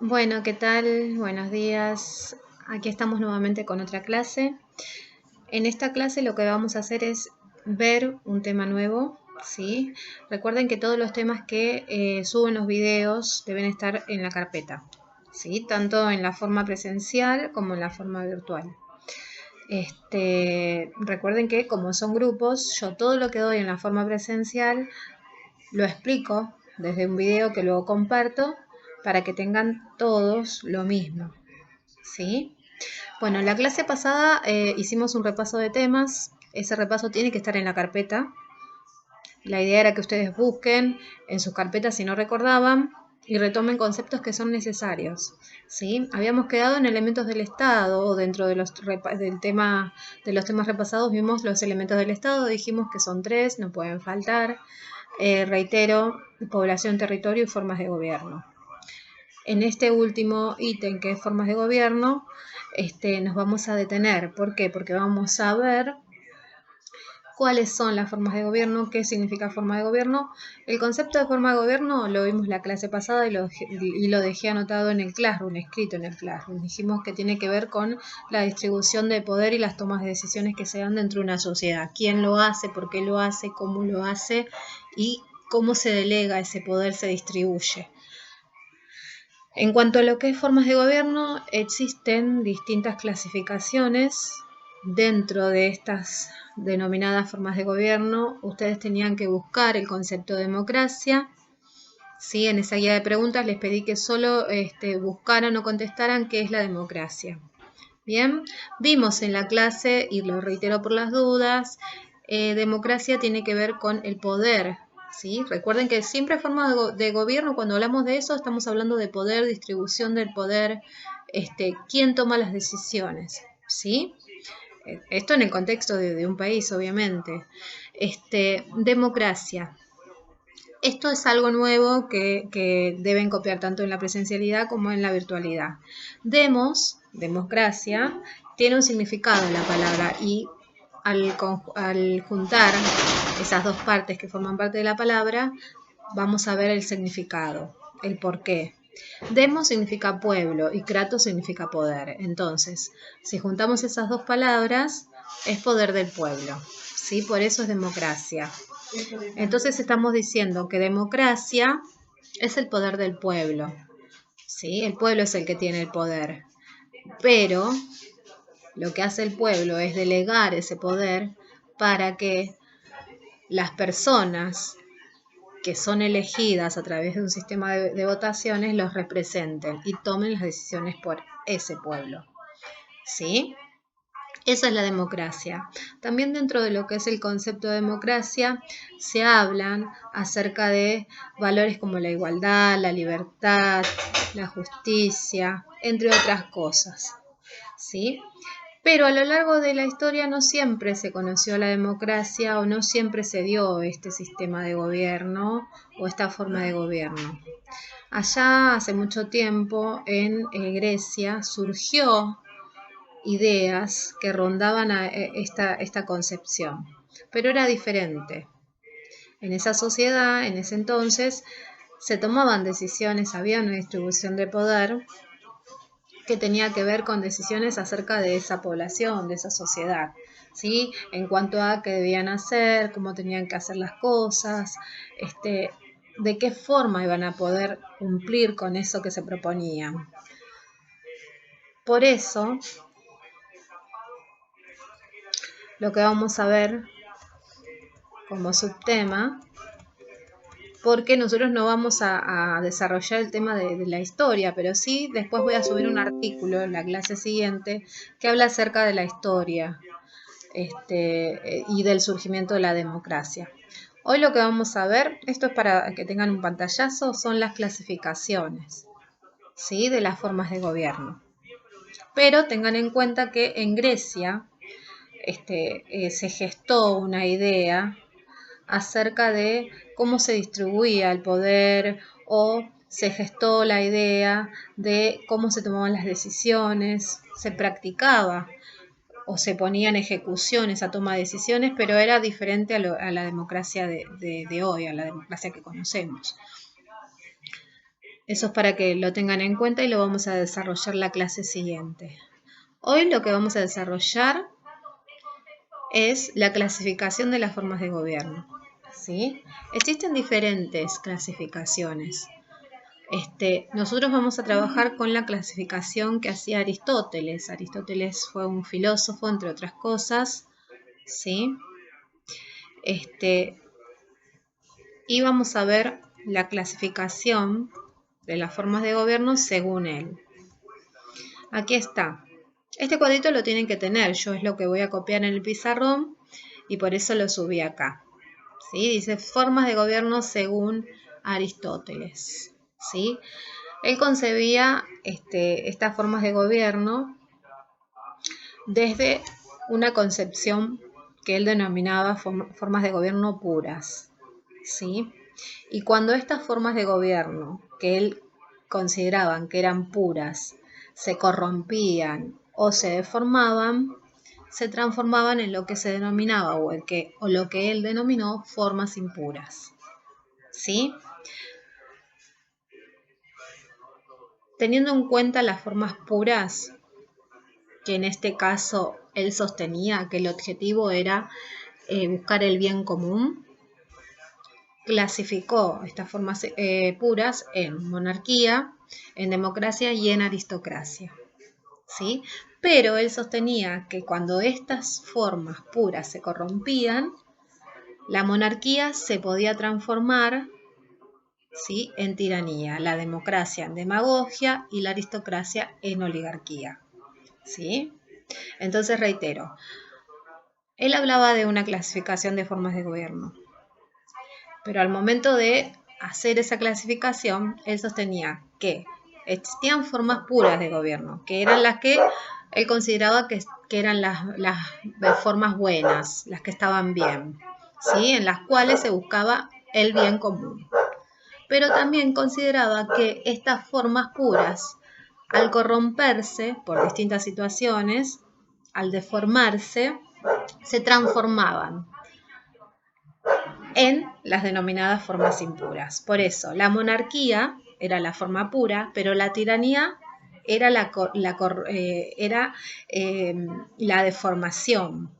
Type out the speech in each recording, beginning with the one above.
Bueno, ¿qué tal? Buenos días. Aquí estamos nuevamente con otra clase. En esta clase lo que vamos a hacer es ver un tema nuevo, ¿sí? Recuerden que todos los temas que suben los videos deben estar en la carpeta, ¿sí? Tanto en la forma presencial como en la forma virtual. Recuerden que como son grupos, yo todo lo que doy en la forma presencial lo explico desde un video que luego comparto para que tengan todos lo mismo, ¿sí? Bueno, en la clase pasada hicimos un repaso de temas. Ese repaso tiene que estar en la carpeta. La idea era que ustedes busquen en sus carpetas si no recordaban y retomen conceptos que son necesarios, ¿sí? Habíamos quedado en elementos del Estado, o dentro de los de los temas repasados vimos los elementos del Estado, dijimos que son 3, no pueden faltar. Reitero, población, territorio y formas de gobierno. En este último ítem, que es formas de gobierno, nos vamos a detener. ¿Por qué? Porque vamos a ver cuáles son las formas de gobierno, qué significa forma de gobierno. El concepto de forma de gobierno lo vimos la clase pasada y lo dejé anotado en el Classroom, escrito en el Classroom. Dijimos que tiene que ver con la distribución de poder y las tomas de decisiones que se dan dentro de una sociedad. ¿Quién lo hace? ¿Por qué lo hace? ¿Cómo lo hace? Y cómo se delega ese poder, se distribuye. En cuanto a lo que es formas de gobierno, existen distintas clasificaciones. Dentro de estas denominadas formas de gobierno, ustedes tenían que buscar el concepto de democracia. ¿Sí? En esa guía de preguntas les pedí que solo buscaran o contestaran qué es la democracia. Bien, vimos en la clase, y lo reitero por las dudas, democracia tiene que ver con el poder. ¿Sí? Recuerden que siempre forma de gobierno, cuando hablamos de eso, estamos hablando de poder, distribución del poder, quién toma las decisiones. ¿Sí? Esto en el contexto de un país, obviamente. Democracia. Esto es algo nuevo que deben copiar tanto en la presencialidad como en la virtualidad. Democracia, tiene un significado la palabra y al juntar esas dos partes que forman parte de la palabra, vamos a ver el significado, el porqué. Demos significa pueblo y kratos significa poder. Entonces, si juntamos esas dos palabras, es poder del pueblo. ¿Sí? Por eso es democracia. Entonces estamos diciendo que democracia es el poder del pueblo. ¿Sí? El pueblo es el que tiene el poder. Pero lo que hace el pueblo es delegar ese poder para que las personas que son elegidas a través de un sistema de votaciones los representen y tomen las decisiones por ese pueblo. ¿Sí? Esa es la democracia. También dentro de lo que es el concepto de democracia se hablan acerca de valores como la igualdad, la libertad, la justicia, entre otras cosas. ¿Sí? Pero a lo largo de la historia no siempre se conoció la democracia o no siempre se dio este sistema de gobierno o esta forma de gobierno. Allá hace mucho tiempo en Grecia surgió ideas que rondaban a esta concepción, pero era diferente. En esa sociedad, en ese entonces, se tomaban decisiones, había una distribución de poder que tenía que ver con decisiones acerca de esa población, de esa sociedad, ¿sí? En cuanto a qué debían hacer, cómo tenían que hacer las cosas, de qué forma iban a poder cumplir con eso que se proponían. Por eso, lo que vamos a ver como subtema, porque nosotros no vamos a desarrollar el tema de la historia, pero sí después voy a subir un artículo en la clase siguiente que habla acerca de la historia y del surgimiento de la democracia. Hoy lo que vamos a ver, esto es para que tengan un pantallazo, son las clasificaciones, ¿sí? De las formas de gobierno. Pero tengan en cuenta que en Grecia se gestó una idea acerca de cómo se distribuía el poder o se gestó la idea de cómo se tomaban las decisiones, se practicaba o se ponía en ejecución esa toma de decisiones, pero era diferente a la democracia de hoy, a la democracia que conocemos. Eso es para que lo tengan en cuenta y lo vamos a desarrollar la clase siguiente. Hoy lo que vamos a desarrollar es la clasificación de las formas de gobierno. ¿Sí? Existen diferentes clasificaciones. Nosotros vamos a trabajar con la clasificación que hacía Aristóteles. Aristóteles fue un filósofo, entre otras cosas, ¿sí? Y vamos a ver la clasificación de las formas de gobierno según él. Aquí está. Este cuadrito lo tienen que tener. Yo es lo que voy a copiar en el pizarrón y por eso lo subí acá. ¿Sí? Dice formas de gobierno según Aristóteles. ¿Sí? Él concebía estas formas de gobierno desde una concepción que él denominaba formas de gobierno puras. ¿Sí? Y cuando estas formas de gobierno que él consideraban que eran puras se corrompían o se deformaban, se transformaban en lo que se denominaba o lo que él denominó formas impuras. ¿Sí? Teniendo en cuenta las formas puras, que en este caso él sostenía que el objetivo era buscar el bien común, clasificó estas formas puras en monarquía, en democracia y en aristocracia. ¿Sí? Pero él sostenía que cuando estas formas puras se corrompían, la monarquía se podía transformar, ¿sí?, en tiranía, la democracia en demagogia y la aristocracia en oligarquía. ¿Sí? Entonces reitero, él hablaba de una clasificación de formas de gobierno, pero al momento de hacer esa clasificación, él sostenía que existían formas puras de gobierno, que eran las que él consideraba que eran las formas buenas, las que estaban bien, ¿sí?, en las cuales se buscaba el bien común. Pero también consideraba que estas formas puras, al corromperse por distintas situaciones, al deformarse, se transformaban en las denominadas formas impuras. Por eso, la monarquía era la forma pura, pero la tiranía era la deformación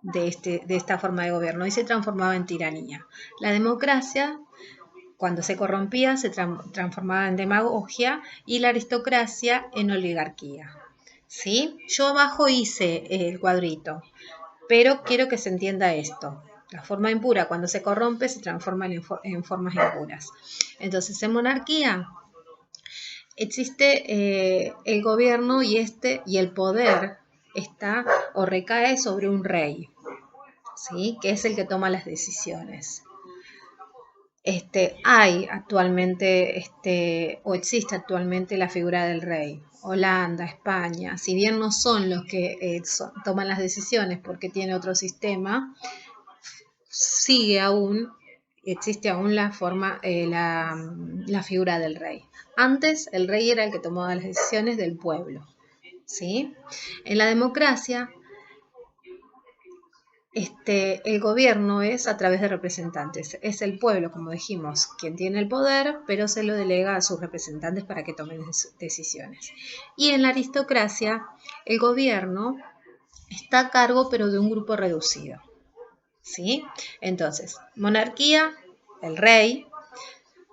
de esta forma de gobierno y se transformaba en tiranía. La democracia, cuando se corrompía, se transformaba en demagogia y la aristocracia en oligarquía. ¿Sí? Yo abajo hice el cuadrito, pero quiero que se entienda esto. La forma impura, cuando se corrompe, se transforma en formas impuras. Entonces, en monarquía existe el gobierno y el poder está o recae sobre un rey, ¿sí?, que es el que toma las decisiones. Hay actualmente, o existe actualmente la figura del rey. Holanda, España, si bien no son los que toman las decisiones porque tiene otro sistema, existe aún la figura del rey. Antes el rey era el que tomaba las decisiones del pueblo, ¿sí? En la democracia, el gobierno es a través de representantes. Es el pueblo, como dijimos, quien tiene el poder, pero se lo delega a sus representantes para que tomen decisiones. Y en la aristocracia, el gobierno está a cargo, pero de un grupo reducido. ¿Sí? Entonces, monarquía, el rey,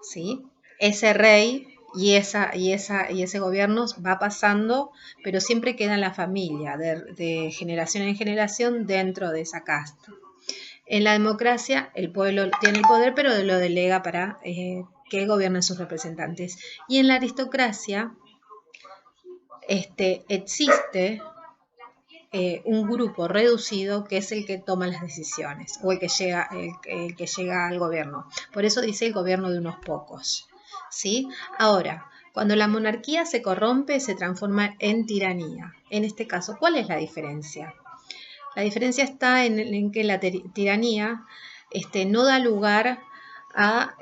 ¿sí? Ese rey y ese gobierno va pasando, pero siempre queda en la familia, de generación en generación dentro de esa casta. En la democracia, el pueblo tiene el poder, pero lo delega para que gobiernen sus representantes. Y en la aristocracia, existe un grupo reducido que es el que toma las decisiones o el que llega al gobierno. Por eso dice el gobierno de unos pocos. ¿Sí? Ahora, cuando la monarquía se corrompe, se transforma en tiranía. En este caso, ¿cuál es la diferencia? La diferencia está en que la tiranía no da lugar a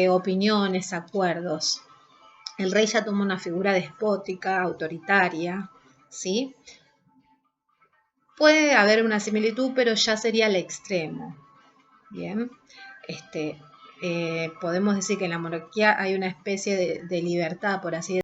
opiniones, acuerdos. El rey ya toma una figura despótica, autoritaria, ¿sí? Puede haber una similitud, pero ya sería el extremo. Bien, podemos decir que en la monarquía hay una especie de libertad, por así decirlo.